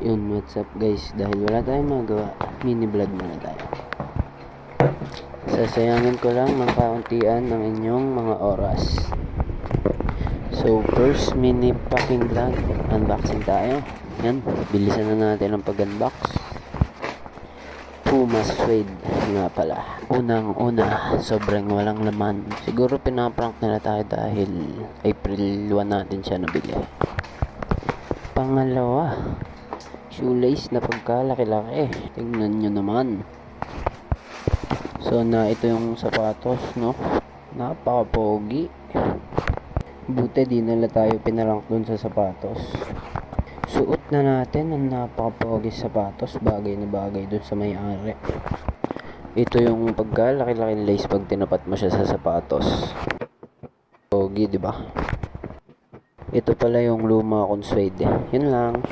Yun, what's up guys? Dahil wala tayong magawa, mini vlog muna tayo. Sasayangin ko lang ng kauntian ng inyong mga oras. So first mini packing vlog, unboxing tayo. Yan, bilisan na natin ang pag-unbox. Puma suede nga pala. Unang-una, sobrang walang laman. Siguro pinaprank nila tayo dahil April 1 natin siya nabili. Pangalawa, shoelace na pagkalaki-laki. Tingnan nyo naman. So na ito yung sapatos, no? Napaka-pogi. Buti di nila tayo pinarank dun sa sapatos. Suot na natin ang napaka-pogi sapatos. Bagay na bagay dun sa may-ari. Ito yung pagkalaki-laki lace pag tinapat mo siya sa sapatos. Pogi, di ba? Ito pala yung luma kong suede. Yun lang.